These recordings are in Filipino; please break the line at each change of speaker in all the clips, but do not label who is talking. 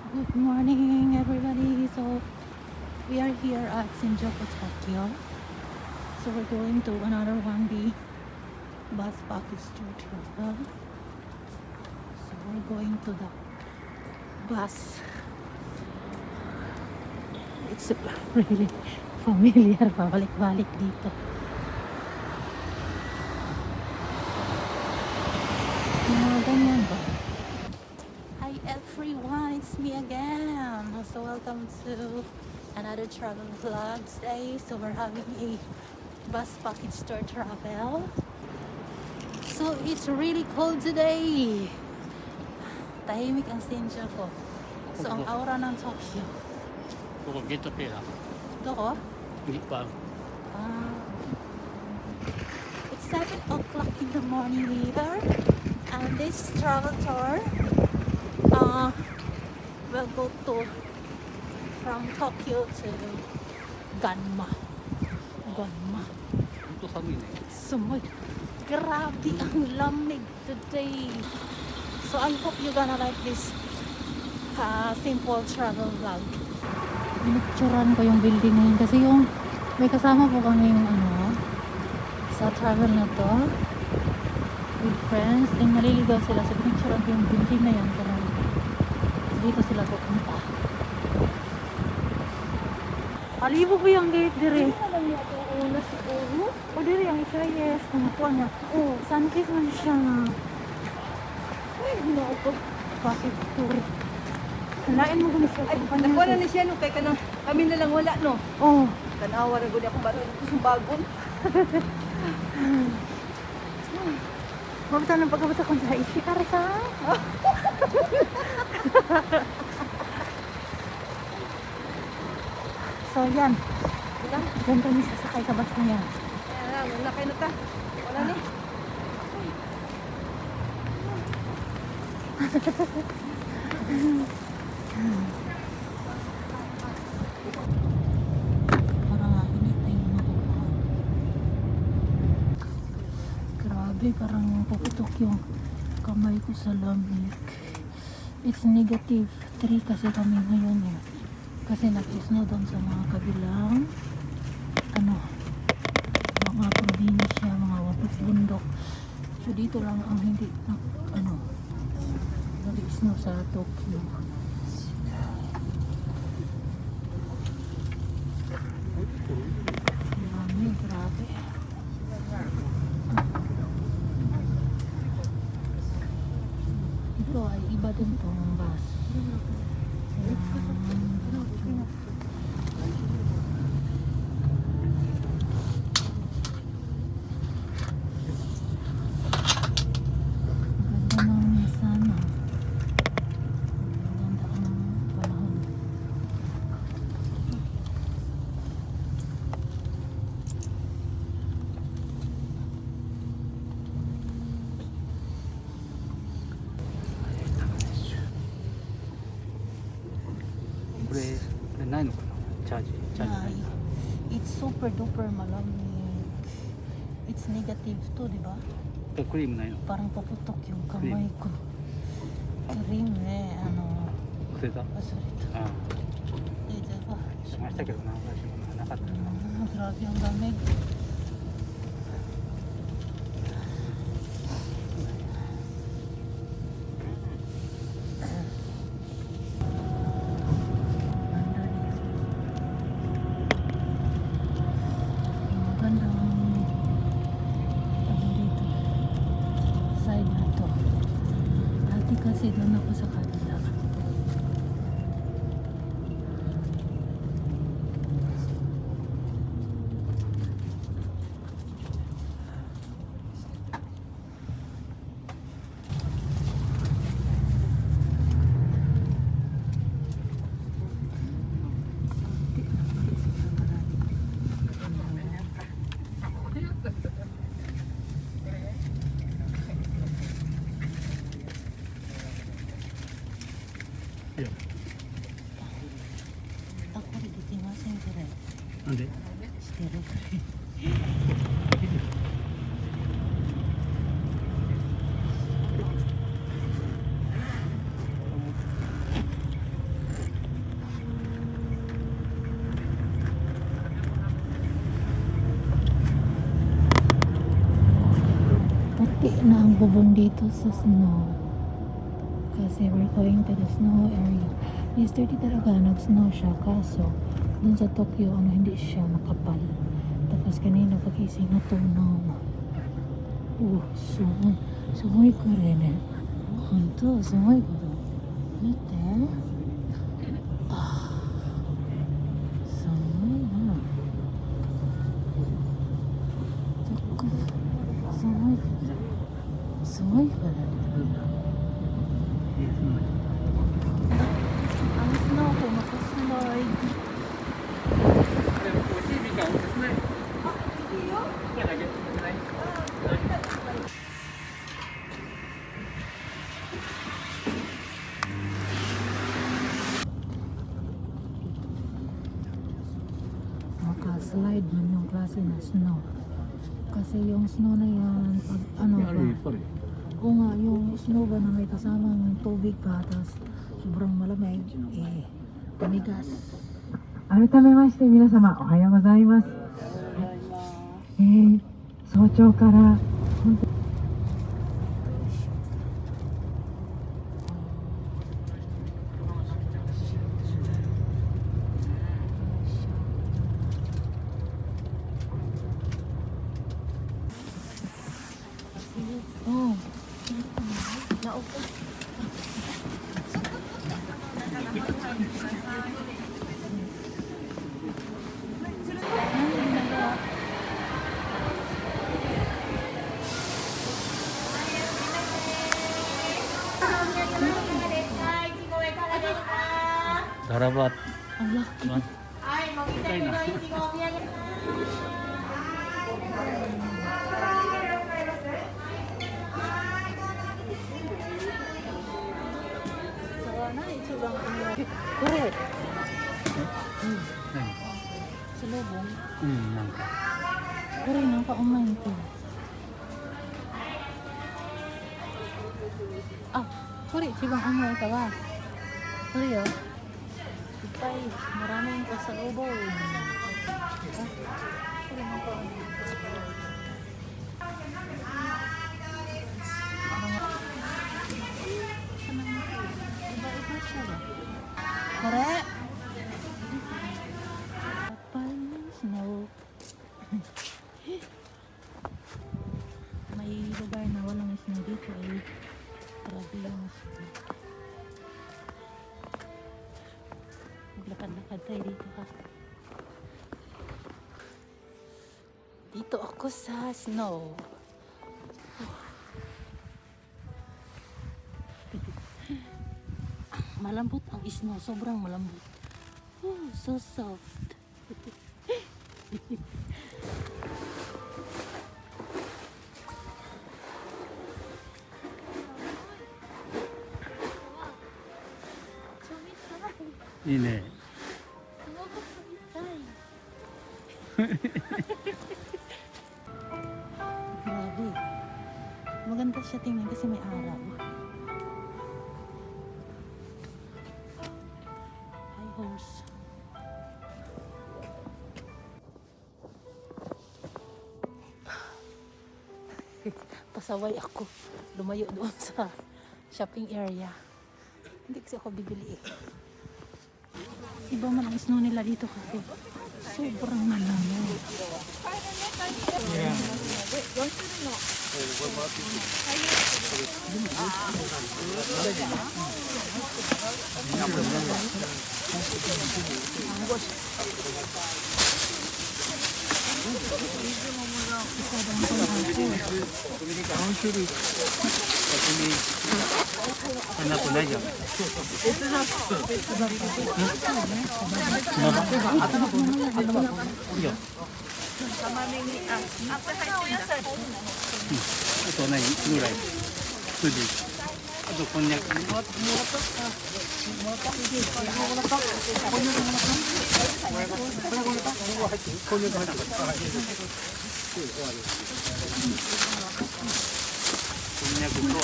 Good morning, everybody. So we are here at Shinjuku, Tokyo. So we're going to another 1B bus package tour travel. So we're going to the bus. It's really familiar. Pabalik-balik dito. Mga ganyan ba? Hi everyone, it's me again. So welcome to another travel vlog today. So we're having a bus package tour travel. So it's really cold today. Tahimik ang Shinjuku. So ang aura ng Tokyo.
ここゲットペア
Doko?
にパン
It's 7 o'clock in the morning here. And this travel tour will go to from Tokyo to Ganma. Ganma.
本当寒いね
Sumoy. Grabe ang lamig today. So I hope you're gonna like this simple travel vlog. Pinicturan ko yung building ngayon kasi yung may kasama po kaming sa travel na to with friends. And naliligaw sila. So pinicturan ko yung building na yan. Pero dito sila pupunta. Alibo po yung gate dire. O dire yung isa, yes. Kumukuha niya. Sun kiss man siya na. Ay, ako. Bakit tour? Halain mo kung siya.
Ay, nakuha na ni siya, no? Kaya ka na, kami na lang wala, no?
Oh.
Tanawa na gud akong baro. Kusong bagon.
Mabita ng pagkabasa ko sa isi. Karika. So, yan.
Wala.
Diyan kami sasakay sa bus na yan.
Wala kayo na ta. Wala ni.
Parang init na yung makukuha. Grabe, parang puputok yung kamay ko sa lamig. It's negative 3 kasi kami ngayon eh. Kasi nag-snow doon sa mga kabilang mga probinsya, mga wapit bundok. So dito lang ang hindi nag-snow sa Tokyo. Grabe. Ito ay iba din tong bus. Ganda ng sana. Ganda ang panahon.
これないのかなチャージないの
It's super duper malamig. It's negative to, di ba?
クリームないの
Parang paputok yung kamay ko. Cream eh,
くれた
basurito.
あ
Eh, diba?
あしましたけどな私もなかったな
Grabe ang lamig. Magandang dito side na to. Dati kasi doon ako sa kabila. Ako rin dito yung masing dire.
なんで
Stero. bubong dito sa snow. Kasi we're going to the snow area. Yesterday talaga nag-snow siya. Kaso, dun sa Tokyo, hindi siya makapal. Tapos kanina pagising natunaw. Sumoy ko rin eh. Honto, sumoy ko rin. Mite. Sumoy na. Sumoy ko rin. Ang snow ko, makasunod. Maka-slide man yung klase na snow. Kasi yung snow na yan, pag ba? Oo nga, yung snow ba na may kasamang tubig pa, tapos sobrang malamig, tumigas.
改めまして皆様おはようございます。早朝から本当
Oh. Naupo.
Darabat.
Ang laki.
Cuman,
Correct.
ayun.
Sa lubong.
Nangka.
Correct, nang kaumay ito. Correct, sibang umay ka ba? Correct, oh. Ipay, maraming kasalubong. Correct, nang kaumay. Iba-iba siya ba? Correct. Kapal ng snow. May lugar na walang snow dito ay grabe yung snow. Maglakad-lakad tayo dito ha. Dito ako sa snow. Malambot ang snow, sobrang malambot. Oh, so soft.
Ine.
Grabe. Maganda siya tingnan kasi may araw. Hi, horse. Pasaway ako. Lumayo doon sa shopping area. Hindi kasi ako bibili eh. Iba man ang snow nila dito kasi sobrang malamig.
Ano na dyan? Ito na yung gulay. Suji. Ito konyak. konyak ito.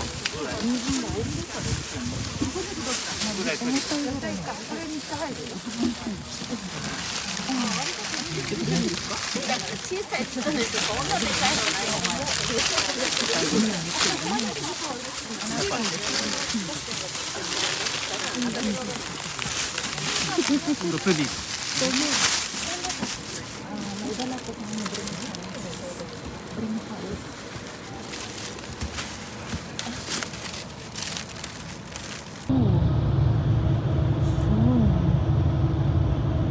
Gulay.
小さい人ですこんなでかいのないお前
Puro pwede.
may dala po kami ng bring house.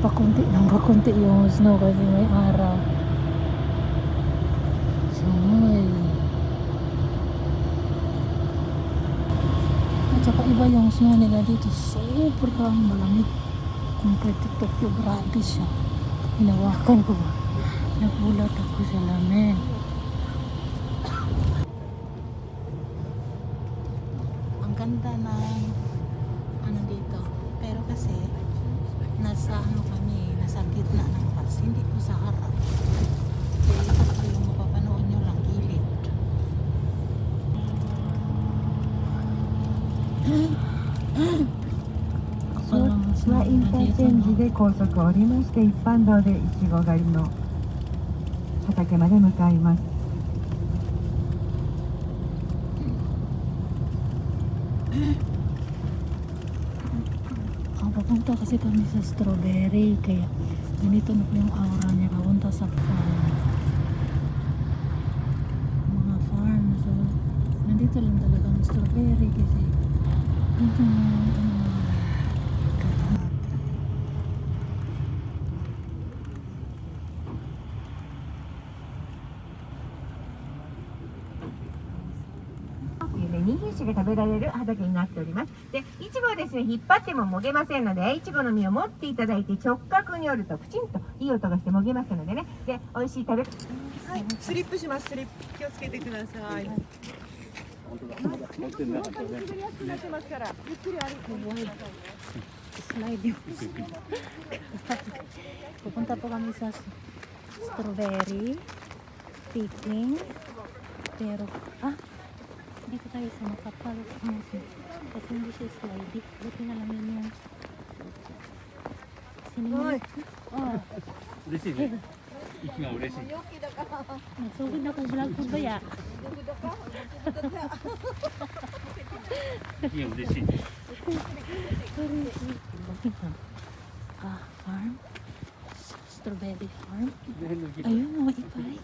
Pakunti ng pakunti yung snow kasi may araw. Soy. At saka iba yung snow nila dito. Sobrang malamig. Compared to Tokyo, grabe siya. Hinawakan ko ba? Nagulat ako sa lamig. Ang ganda ng ano dito. Pero kasi nasa ano kami, nasa gitna ng bus, hindi po sa harap. Kaya yung mapapanood nyo lang gilid. Ako lang
はインターチェンジで高速を降りまして一般道でいちご狩りの畑まで向かいます。
Papunta kasi kami sa strawberry, kaya ganito na po yung aura niya, papunta sa farm. Mga farm, so nandito lang talaga ang strawberry kasi dito na2
品種が食べられる畑になっております。で、いちごはですね、引っ張ってももげませんので、いちごの実を持っていただいて直角に折るとプチンといい音がしてもげますのでね。で、美味しい食べ。
はい、スリップします。スリップ気をつけてください。
持ってなかったね。
滑りやすくなってますから、ゆっくり歩いてください。
slide yung pupunta po kami sa strawberry picking pero dito tayo sa makapal kasi hindi siya slide buti na lang yun yung sinunod
嬉しいね。息が嬉しい。
nagsugod ako vlog ko ba ya?
息が嬉しい。
farm strawberry farm ayun mga ipay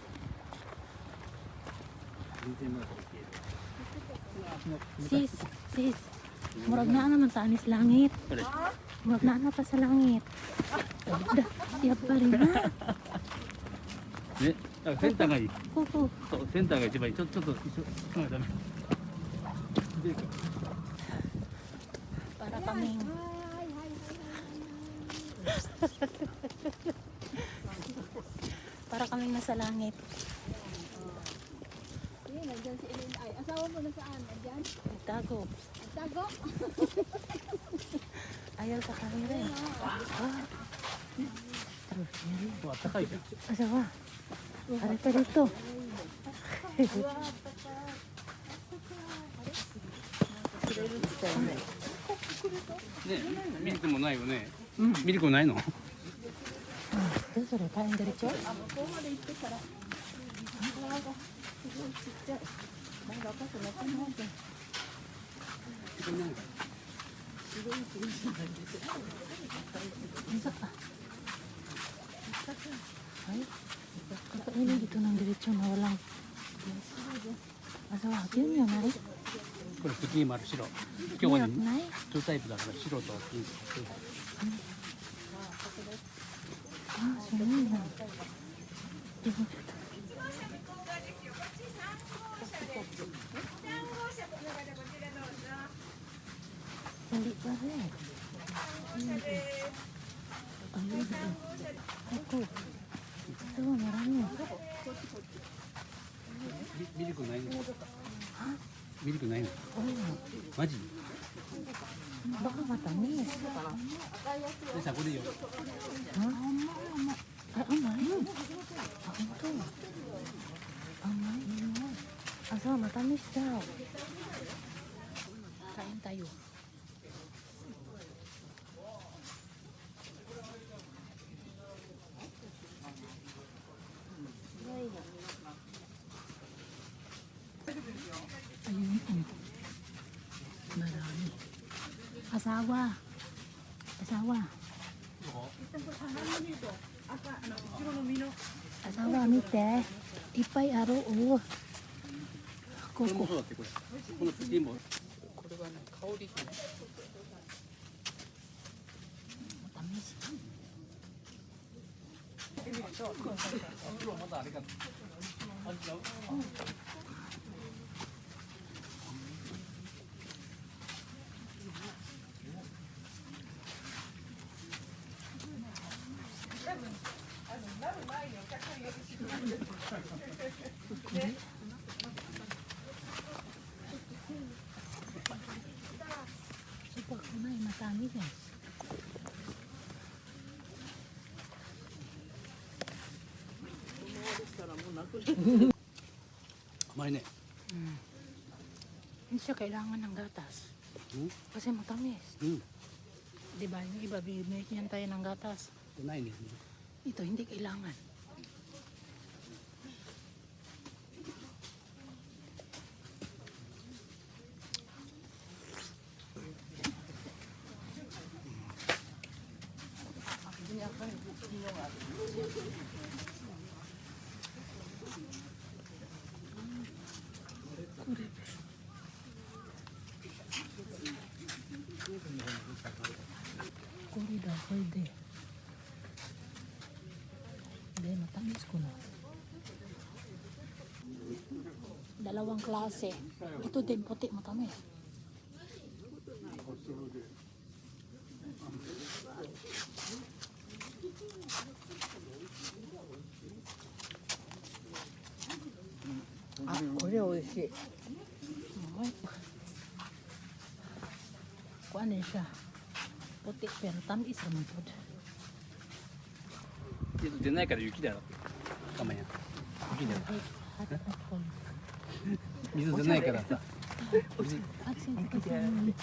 sis murag na naman sa anis langit murag na pa sa langit tiyap pa rin na
ね、だからセンターがいい。
kuko
そう、センターが一番いい。ちょっと一緒。ダメ。で
para kaming para kaming nasa langit.
Nandiyan si Elin ay. Asawa mo na saan? Nandiyan?
Tago.
Tago?
Ayaw sa camera eh. Strawberry.
あったかいじゃん。
Asawa. Ano pa dito?
ね、ミルクもないよね。ミルクもないの？
Ito, sorry, kain diretso? Ay, kakainin dito ng diretso na walang asawa, yun yun ay
これピキーマル白。今日はね、
nay
2タイプだから白とピンク。
so yun na hindi pa rin ayun ako so marami
ミルクないの？ミルクないの？ マジ？
baka matamis
でさこれよ。
ay amay ito amay asawa matamis daw kain tayo Asawa. Asawa. Asawa, mite. Ipay aro, oh.
これもそうだってこれ。このピンも。これはね香り。
Matamis.
まだあれか。あ違う。
Supo ko na, matamis eh.
甘いね。
Hindi siya kailangan ng gatas.
Hmm?
Kasi matamis.
うん。
Di ba? Yung iba, binigyan tayo ng gatas.
ないね。
Ito, hindi kailangan. Kuri daw, pwede. Hindi, matamis ko na. Dalawang klase. Ito din puti, matamis. Ah,
これ美味しい。
okay. Kuan din siya. Puti, pero tamis naman po.
出ないから雪だろ。たまや。雪だよ。
Hot apple.
水出ないからさ。
Atsin ko kasi naman.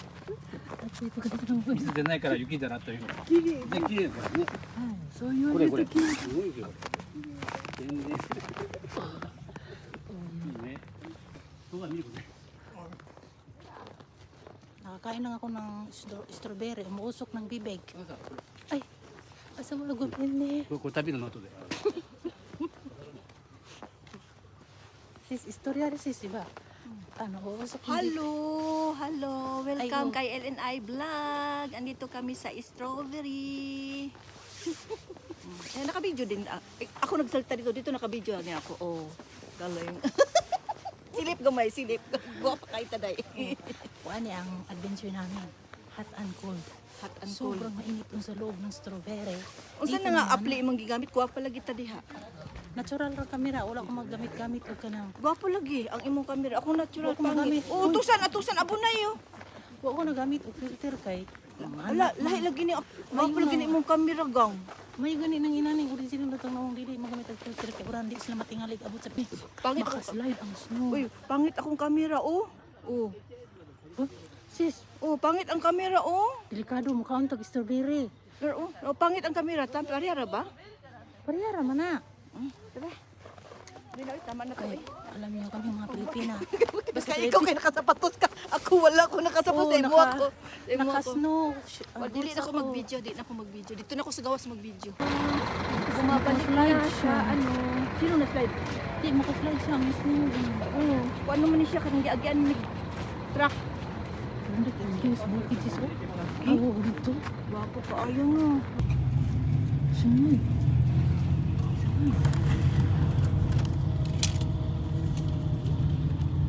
Atsin ko kasi naman.
水出ないから雪だなというの。綺麗。ね、綺麗だからね。
So yun
これこれ。
ito kin.
すごいよ。全然。いいね。動画見ることね。
Nakakain lang ako ng strawberry. Umuusok ng bibig.
これさ、
Ay, asa mo lagupin ni?
これ食べるの後で。
Sis, istorya rin sis, diba? Ano, uusok ng bibig.
Hello! Hello! Welcome
Ay, oh.
kay LNI Vlog. Andito kami sa strawberry. Naka-video din. Ako nagsalta dito. Dito naka-video niya ako. Oh, galing. Silip gamay, silip. Guwapa kayo taday.
Kuan niya ang adventure namin. Hot and cold.
Hot and cold.
Sobrang mainit dun sa loob ng strawberry.
Unsa
Dito
na nga
naman,
apply imong gigamit? Guwapa lagi ta diha.
Natural ra kamera. Wala akong maggamit-gamit. Huwag ka na.
Guwapo lagi ang imong camera. Ako natural
Huwag ko magamit.
pangit. Oh, atusan abo na yo.
Huwag ko nagamit o filter kay.
Ala, lahi lagi ni guwapo lagi ni imong camera gang.
May gani nang inaning original na itong dili magamit ang filter kay uran di sila matingalig abot sa pig.
Pangit ako.
Makaslide ang snow.
Uy, pangit akong camera oh. Oh.
Huh? Sis,
Oh, pangit ang camera oh.
delikado mukha ang tag strawberry.
Pero oh, pangit ang kamera. Parehara ba?
Parehara man na.
Diba? Hindi na, tama na to
Kay,
eh.
alam niyo kami mga Pilipina.
Basta ikaw kay nakasapatos ka. Ako wala ko nakasapatos. Sa imo ako. Sa imo ako.
Naka-snow.
Dili na ako mag-video. Di na ako mag-video. Dito na ako sa gawas mag-video.
Bumabalik na siya.
Ano? Sino na-slide?
Di, makaslide siya ang snow.
Oo. Kung ano man siya kanang giagyan ni truck.
Hindi, Diyos, bukid sis. Awo, dito.
Wapo ka ayaw nga.
Sunod.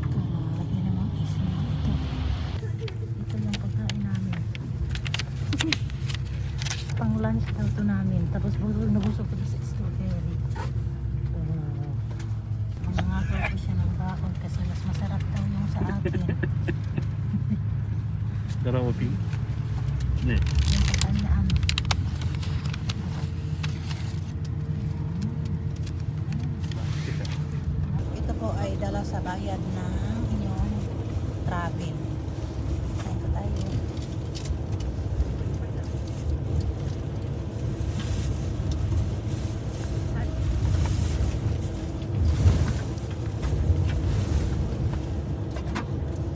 Grabe namang isla ito. Ito yung pagkain namin. Pang lunch daw ito namin. Tapos nabusog ko sa strawberry. Mangangagaw ko siya ng baon kasi mas masarap daw yung sa akin.
ガラオピン。ね。
Yung katandaan. Ito po ay dala sa bayad ng inyong travel. Kain po tayo.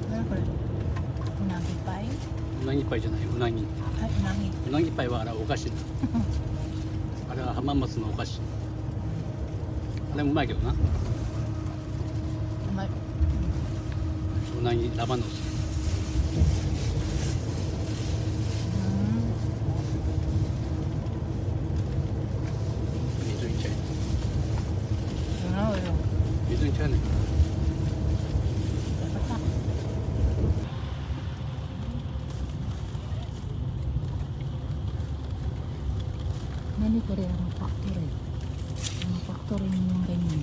Ano po? Unagi pie.
うなぎパパイじゃない、うなぎ。
Ay, unagi.
うなぎパイはあれはお菓子だ。あれは浜松のお菓子。あれもうまいけどな。
May-
うなぎラバノス。 水いっちゃえ。
Ano yun?
水いっちゃえね。
Nani ko rin ang factory. Ang factory yung ganyan.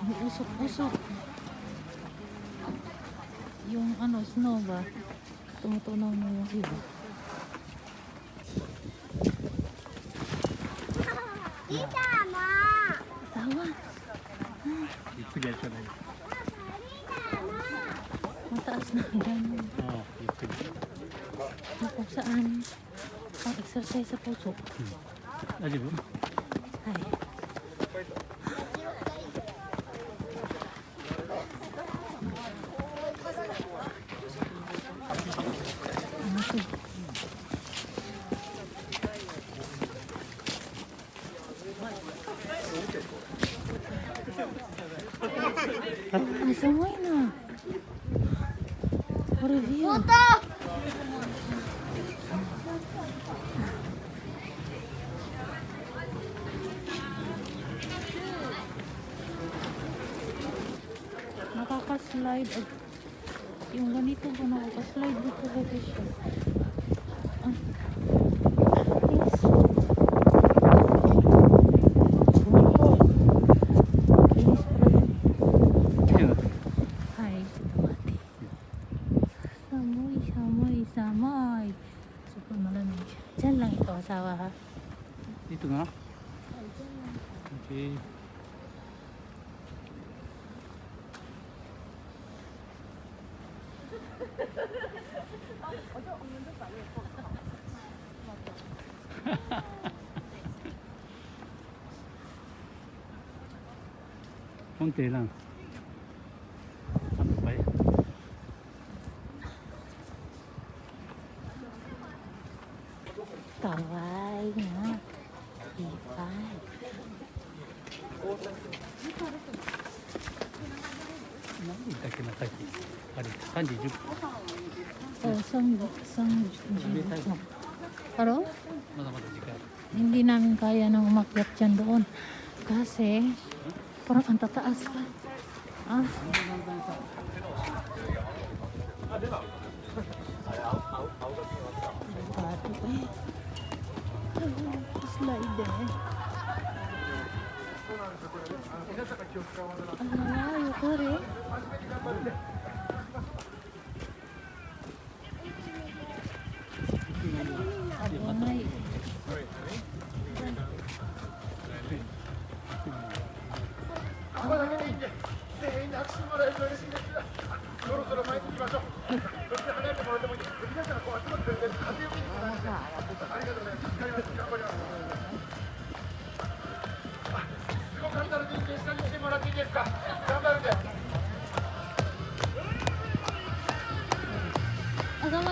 Ang usok-usok. Yung ano, snow ba? Tumutunaw mo yung iba. Asawa.
ゆっくりやっちゃない。
Mataas na yan.
ああ、ゆっくり。
Kung saan pang exercise sa puso.
大丈夫？
Ay. Ano to? Ay, samay na. Review. Nakaka-slide. Yung ganito ba nakaka-slide dito ba siya? Ah. Yes. Kinis pa rin. Hi. Mati. Samoy, samoy, samoy. Super malamig. Diyan lang ito, asawa ha.
Dito na. Okay. Konti lang. Ano pa eh?
Kaway na. Ipay.
何だっけなさっき。あれ、3時10分。
Oh, sang Pero
まだまだ時間ある。
hindi namin kaya nang umakyat dyan doon. Kasi parang ang tataas pa. Ah. Delikado eh. Slide eh. Ang malayo ko rin. Adonai. Ang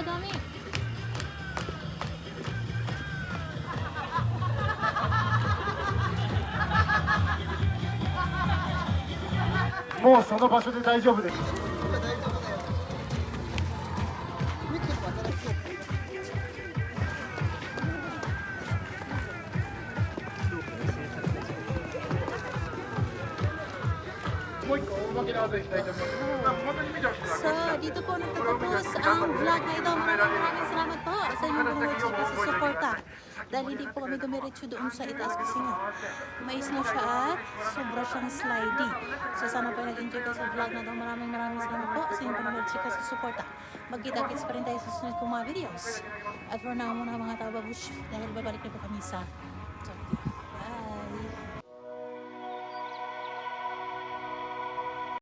dami.
もうその場所で大丈夫です。もう一個大負けの後行きたいと思います。本当に見てほしいのは
So, dito po nagtatapos ang vlog na ito. Maraming salamat po sa inyong mga chika sa suporta. Dahil hindi po kami dumiretso doon sa itaas kasi nga may snow siya at sobra siyang slidey. So, sana po nag-enjoy kayo sa vlog na ito. Maraming salamat po sa inyong mga chika sa suporta. Magkita-kits pa rin tayo sa susunod kong mga videos. At for now muna mga tababush dahil babalik na po kami sa